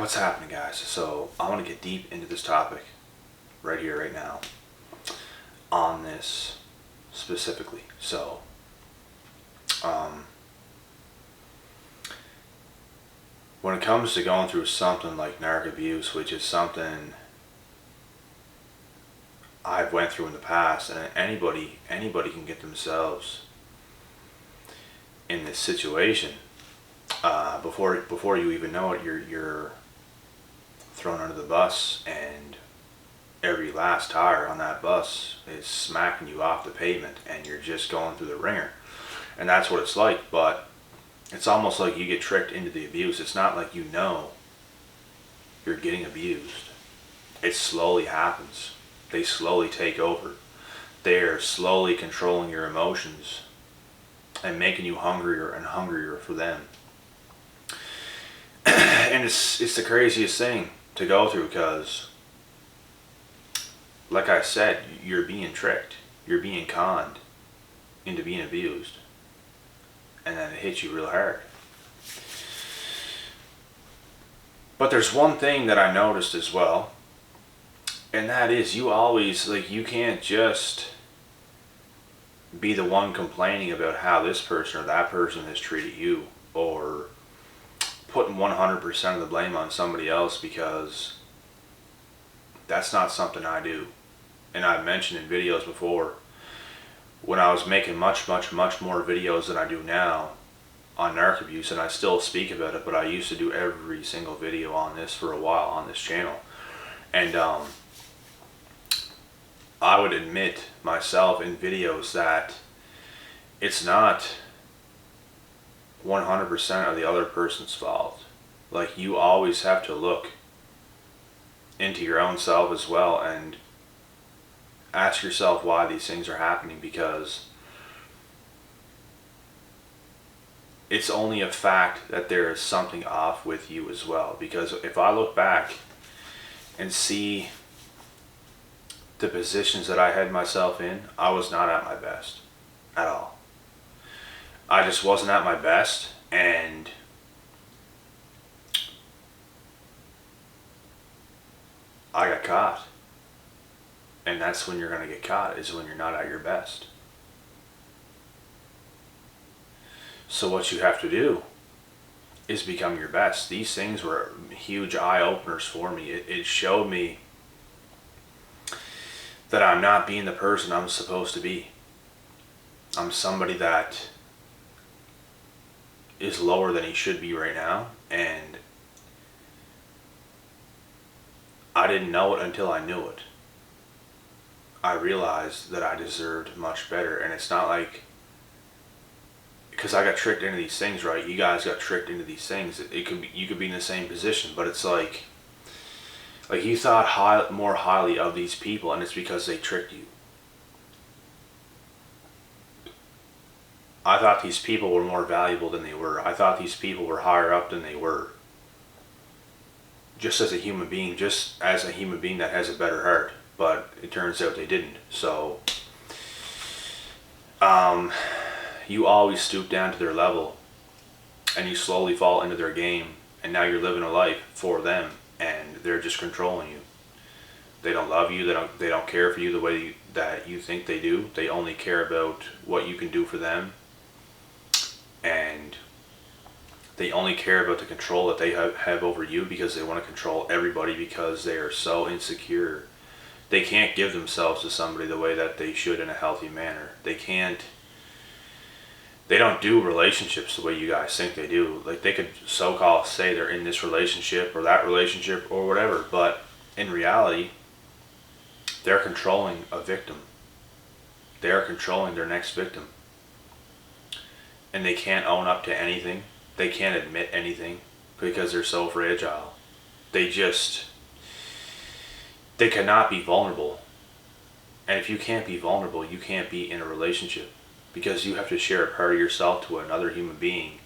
What's happening, guys? So I want to get deep into this topic right here, right now, on this specifically. So, when it comes to going through something like narc abuse, which is something I've went through in the past, and anybody can get themselves in this situation. Before you even know it, you're thrown under the bus, and every last tire on that bus is smacking you off the pavement, and you're just going through the ringer. And that's what it's like. But it's almost like you get tricked into the abuse. It's not like you're getting abused. It slowly happens. They slowly take over. They're slowly controlling your emotions and making you hungrier and hungrier for them. And it's the craziest thing to go through, because, like I said, you're being tricked. You're being conned into being abused. And then it hits you real hard. But there's one thing that I noticed as well, and that is you can't just be the one complaining about how this person or that person has treated you, or putting 100% of the blame on somebody else, because that's not something I do. And I've mentioned in videos before, when I was making much more videos than I do now on narc abuse, and I still speak about it, but I used to do every single video on this for a while on this channel. And I would admit myself in videos that it's not 100% of the other person's fault. Like, you always have to look into your own self as well and ask yourself why these things are happening, because it's only a fact that there is something off with you as well. Because if I look back and see the positions that I had myself in, I was not at my best at all. I just wasn't at my best, and I got caught. And that's when you're going to get caught, is when you're not at your best. So what you have to do is become your best. These things were huge eye-openers for me. It showed me that I'm not being the person I'm supposed to be. I'm somebody that is lower than he should be right now, and I didn't know it until I knew it. I realized that I deserved much better. And it's not like, because I got tricked into these things, right? You guys got tricked into these things. You could be in the same position, but it's like you thought more highly of these people, and it's because they tricked you. I thought these people were more valuable than they were. I thought these people were higher up than they were. Just as a human being that has a better heart. But it turns out they didn't. So, you always stoop down to their level, and you slowly fall into their game, and now you're living a life for them, and they're just controlling you. They don't love you. They don't care for you the way that you think they do. They only care about what you can do for them, and they only care about the control that they have over you, because they want to control everybody, because they are so insecure. They can't give themselves to somebody the way that they should in a healthy manner. They don't do relationships the way you guys think they do. Like, they could so-called say they're in this relationship or that relationship or whatever, but in reality, they're controlling a victim. They're controlling their next victim. And they can't own up to anything. They can't admit anything, because they're so fragile. They cannot be vulnerable. And if you can't be vulnerable, you can't be in a relationship, because you have to share a part of yourself to another human being,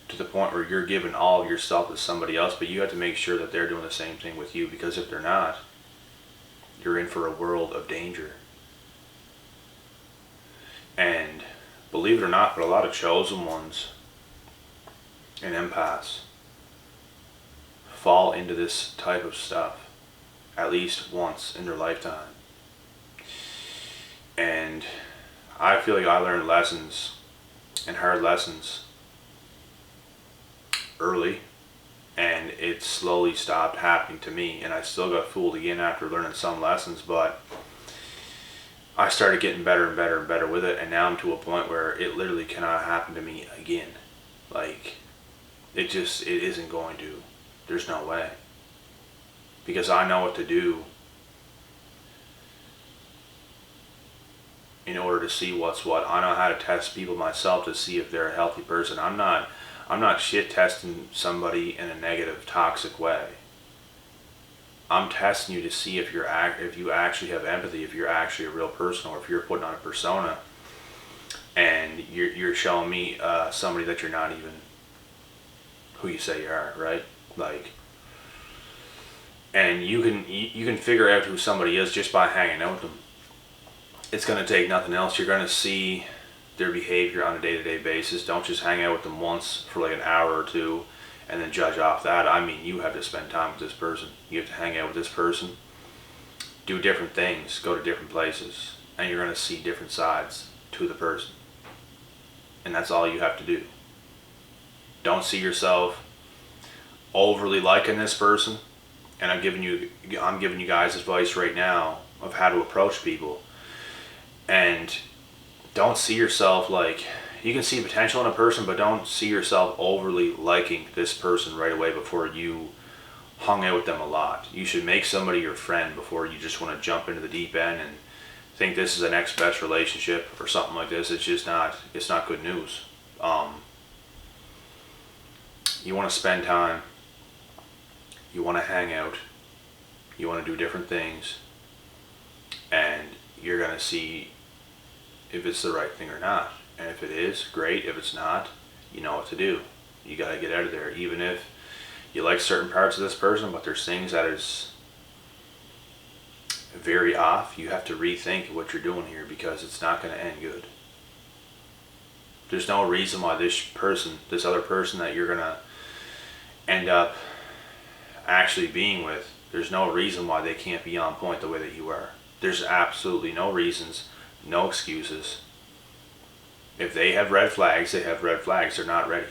to the point where you're giving all of yourself to somebody else, but you have to make sure that they're doing the same thing with you, because if they're not, you're in for a world of danger. And believe it or not, but a lot of chosen ones and empaths fall into this type of stuff at least once in their lifetime. And I feel like I learned lessons and hard lessons early, and it slowly stopped happening to me, and I still got fooled again after learning some lessons, but I started getting better and better and better with it, and now I'm to a point where it literally cannot happen to me again. Like, it isn't going to. There's no way. Because I know what to do in order to see what's what. I know how to test people myself to see if they're a healthy person. I'm not shit testing somebody in a negative, toxic way. I'm testing you to see if you actually have empathy, if you're actually a real person, or if you're putting on a persona, and you're showing me somebody that you're not even who you say you are, right? Like, and you can figure out who somebody is just by hanging out with them. It's going to take nothing else. You're going to see their behavior on a day-to-day basis. Don't just hang out with them once for like an hour or two and then judge off that. I mean, you have to spend time with this person. You have to hang out with this person, do different things, go to different places, and you're going to see different sides to the person. And that's all you have to do. Don't see yourself overly liking this person. And I'm giving you guys advice right now of how to approach people. And don't see yourself like, you can see potential in a person, but don't see yourself overly liking this person right away before you hung out with them a lot. You should make somebody your friend before you just want to jump into the deep end and think this is the next best relationship or something like this. It's not good news. You want to spend time, you want to hang out, you want to do different things, and you're going to see if it's the right thing or not. And if it is, great. If it's not, you know what to do. You got to get out of there. Even if you like certain parts of this person, but there's things that is very off, you have to rethink what you're doing here, because it's not going to end good. There's no reason why this other person that you're going to end up actually being with, there's no reason why they can't be on point the way that you are. There's absolutely no reasons, no excuses. If they have red flags, they have red flags. They're not ready.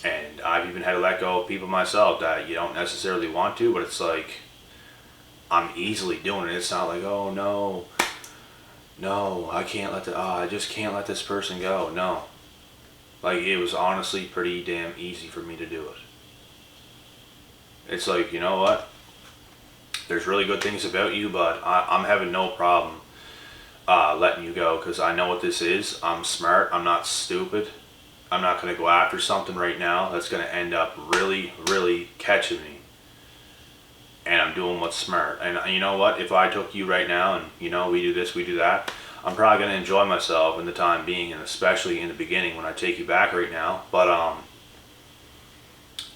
And I've even had to let go of people myself that you don't necessarily want to, but it's like, I'm easily doing it. It's not like, oh no, I just can't let this person go. No. Like, it was honestly pretty damn easy for me to do it. It's like, you know what? There's really good things about you, but I'm having no problem letting you go, because I know what this is. I'm smart. I'm not stupid. I'm not going to go after something right now that's going to end up really, really catching me. And I'm doing what's smart. And you know what? If I took you right now and, we do this, we do that, I'm probably going to enjoy myself in the time being, and especially in the beginning when I take you back right now. But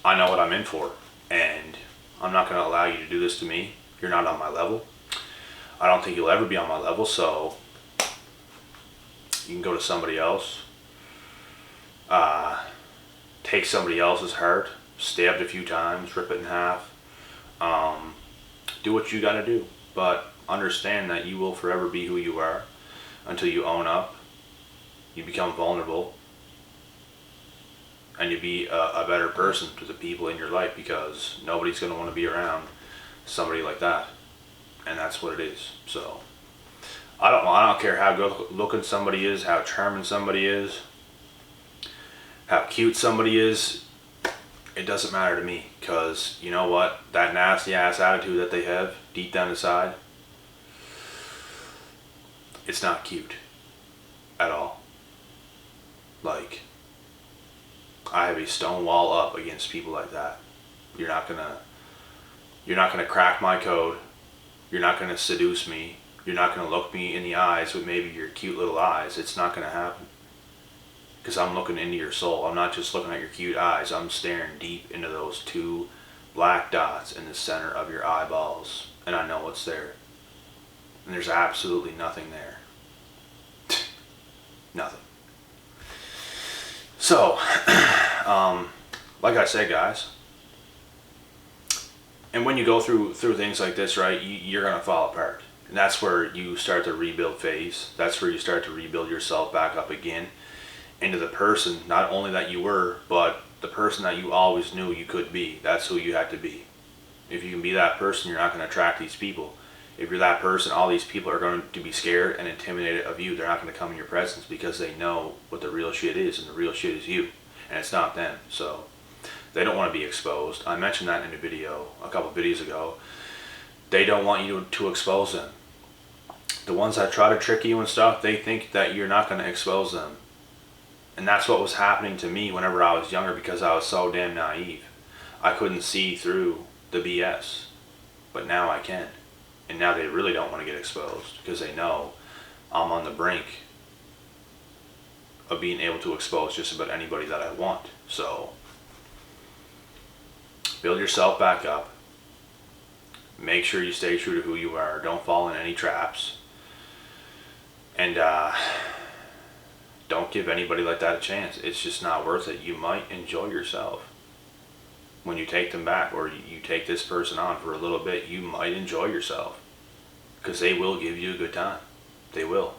I know what I'm in for. And I'm not going to allow you to do this to me. You're not on my level. I don't think you'll ever be on my level, so you can go to somebody else. Take somebody else's heart, stabbed a few times, rip it in half. Do what you gotta do, but understand that you will forever be who you are until you own up, you become vulnerable, and you be a better person to the people in your life, because nobody's gonna want to be around somebody like that. And that's what it is. So I don't care how good looking somebody is, how charming somebody is, how cute somebody is. It doesn't matter to me, because you know what? That nasty ass attitude that they have deep down inside, it's not cute at all. Like, I have a stone wall up against people like that. You're not gonna crack my code. You're not gonna seduce me. You're not gonna look me in the eyes with maybe your cute little eyes. It's not gonna happen. Because I'm looking into your soul. I'm not just looking at your cute eyes. I'm staring deep into those two black dots in the center of your eyeballs. And I know what's there. And there's absolutely nothing there. Nothing. So, like I said, guys, And when you go through things like this, right, you're going to fall apart. And that's where you start the rebuild phase. That's where you start to rebuild yourself back up again into the person, not only that you were, but the person that you always knew you could be. That's who you had to be. If you can be that person, you're not going to attract these people. If you're that person, all these people are going to be scared and intimidated of you. They're not going to come in your presence because they know what the real shit is, and the real shit is you, and it's not them. So they don't want to be exposed. I mentioned that in a video a couple videos ago. They don't want you to expose them. The ones that try to trick you and stuff, they think that you're not going to expose them. And that's what was happening to me whenever I was younger, because I was so damn naive. I couldn't see through the BS. But now I can. And now they really don't want to get exposed because they know I'm on the brink of being able to expose just about anybody that I want. So build yourself back up. Make sure you stay true to who you are. Don't fall in any traps. And don't give anybody like that a chance. It's just not worth it. You might enjoy yourself when you take them back, or you take this person on for a little bit. You might enjoy yourself because they will give you a good time. They will.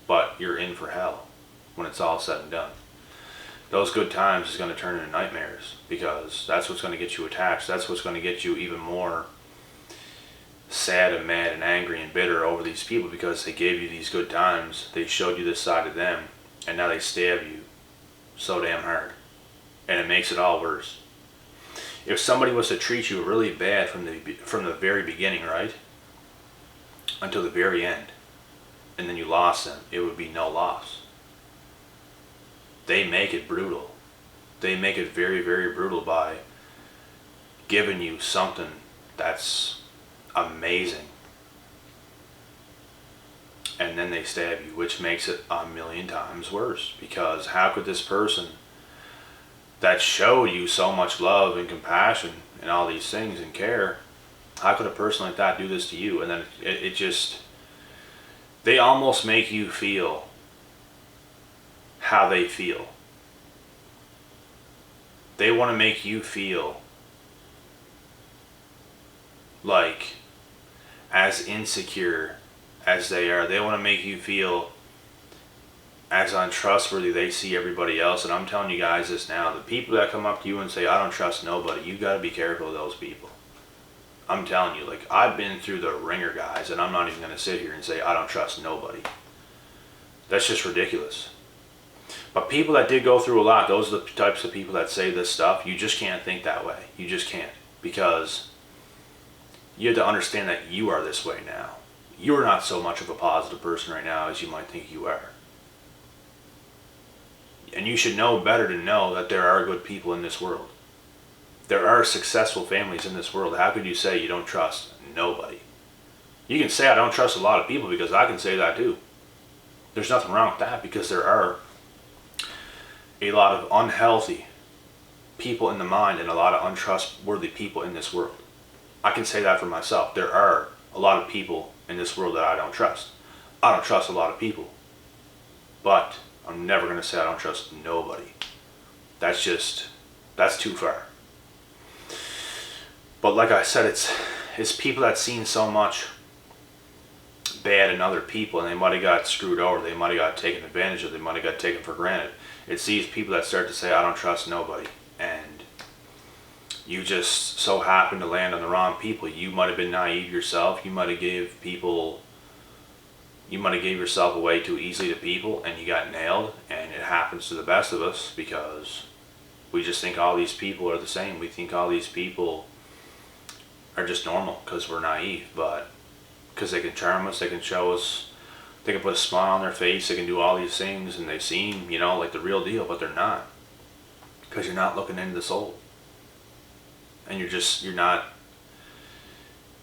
But you're in for hell when it's all said and done. Those good times is going to turn into nightmares, because that's what's going to get you attached. That's what's going to get you even more sad and mad and angry and bitter over these people, because they gave you these good times. They showed you this side of them, and now they stab you so damn hard, and it makes it all worse. If somebody was to treat you really bad from the very beginning, right, until the very end, and then you lost them, it would be no loss. They make it brutal. They make it very, very brutal by giving you something that's amazing, and then they stab you, which makes it a million times worse. Because how could this person that showed you so much love and compassion and all these things and care, how could a person like that do this to you? And then it just, they almost make you feel how they feel. They want to make you feel like as insecure as they are. They want to make you feel as untrustworthy they see everybody else. And I'm telling you guys this now, the people that come up to you and say, I don't trust nobody, you got to be careful of those people. I'm telling you, like, I've been through the ringer, guys, and I'm not even going to sit here and say I don't trust nobody. That's just ridiculous. But people that did go through a lot, those are the types of people that say this stuff. You just can't think that way. You just can't. Because you have to understand that you are this way now. You're not so much of a positive person right now as you might think you are. And you should know better to know that there are good people in this world. There are successful families in this world. How could you say you don't trust nobody? You can say I don't trust a lot of people, because I can say that too. There's nothing wrong with that, because there are a lot of unhealthy people in the mind and a lot of untrustworthy people in this world. I can say that for myself. There are a lot of people in this world that I don't trust. I don't trust a lot of people. But I'm never going to say I don't trust nobody. That's too far. But like I said, it's people that seen so much bad in other people, and they might have got screwed over, they might have got taken advantage of, they might have got taken for granted. It's these people that start to say I don't trust nobody, and you just so happen to land on the wrong people. You might have been naive yourself. You might have gave yourself away too easily to people, and you got nailed. And it happens to the best of us, because we just think all these people are the same. We think all these people are just normal because we're naive, but because they can charm us, they can show us, they can put a smile on their face, they can do all these things, and they seem, like the real deal, but they're not, because you're not looking into the soul, and you're not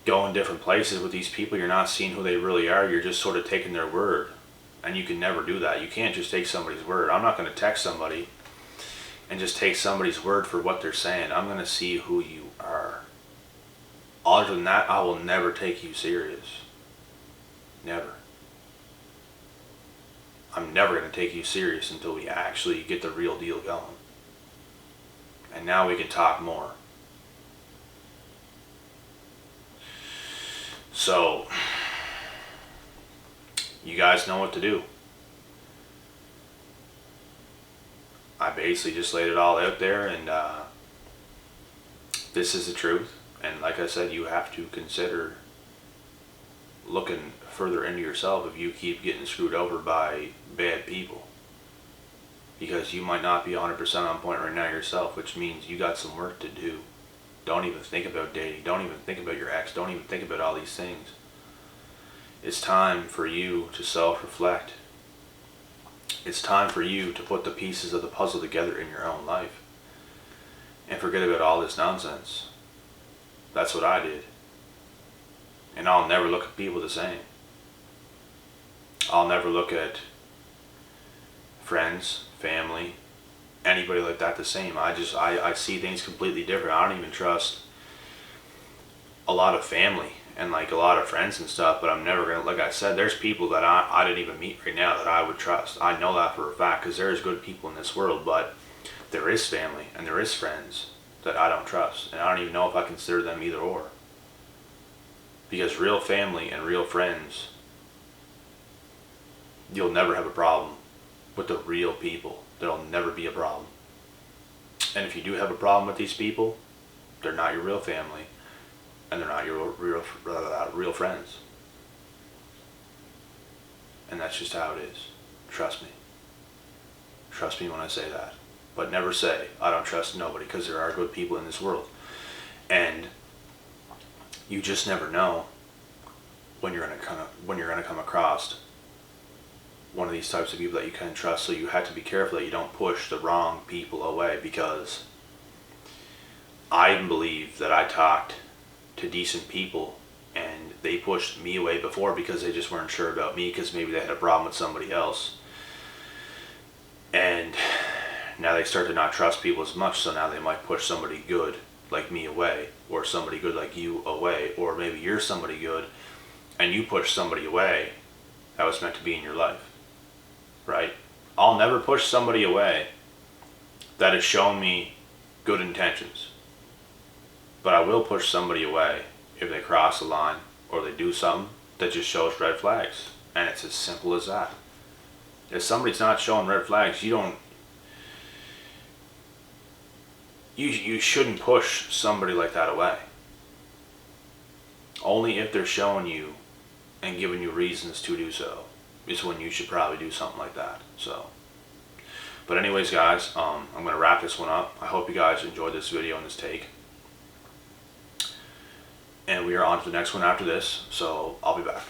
going different places with these people. You're not seeing who they really are. You're just sort of taking their word, and you can never do that. You can't just take somebody's word. I'm not going to text somebody and just take somebody's word for what they're saying. I'm going to see who you are. Other than that, I will never take you serious. Never. I'm never going to take you serious until we actually get the real deal going. And now we can talk more. So, you guys know what to do. I basically just laid it all out there, and this is the truth. And like I said, you have to consider looking further into yourself if you keep getting screwed over by bad people. Because you might not be 100% on point right now yourself, which means you got some work to do. Don't even think about dating. Don't even think about your ex. Don't even think about all these things. It's time for you to self-reflect. It's time for you to put the pieces of the puzzle together in your own life. And forget about all this nonsense. That's what I did. And I'll never look at people the same. I'll never look at friends, family, anybody like that the same. I see things completely different. I don't even trust a lot of family and like a lot of friends and stuff, but I'm never gonna, like I said, there's people that I didn't even meet right now that I would trust. I know that for a fact, because there's good people in this world, but there is family and there is friends that I don't trust, and I don't even know if I consider them either or. Because real family and real friends, you'll never have a problem with the real people. There'll never be a problem. And if you do have a problem with these people, they're not your real family, and they're not your real friends. And that's just how it is. Trust me. Trust me when I say that. But never say, I don't trust nobody, because there are good people in this world. And you just never know when you're gonna come across one of these types of people that you can trust. So you have to be careful that you don't push the wrong people away, because I believe that I talked to decent people and they pushed me away before because they just weren't sure about me, because maybe they had a problem with somebody else. And now they start to not trust people as much, so now they might push somebody good like me away, or somebody good like you away, or maybe you're somebody good and you push somebody away that was meant to be in your life, right? I'll never push somebody away that has shown me good intentions, but I will push somebody away if they cross the line or they do something that just shows red flags. And it's as simple as that. If somebody's not showing red flags, you shouldn't push somebody like that away. Only if they're showing you and giving you reasons to do so is when you should probably do something like that. So, but anyways, guys, I'm going to wrap this one up. I hope you guys enjoyed this video and this take. And we are on to the next one after this, so I'll be back.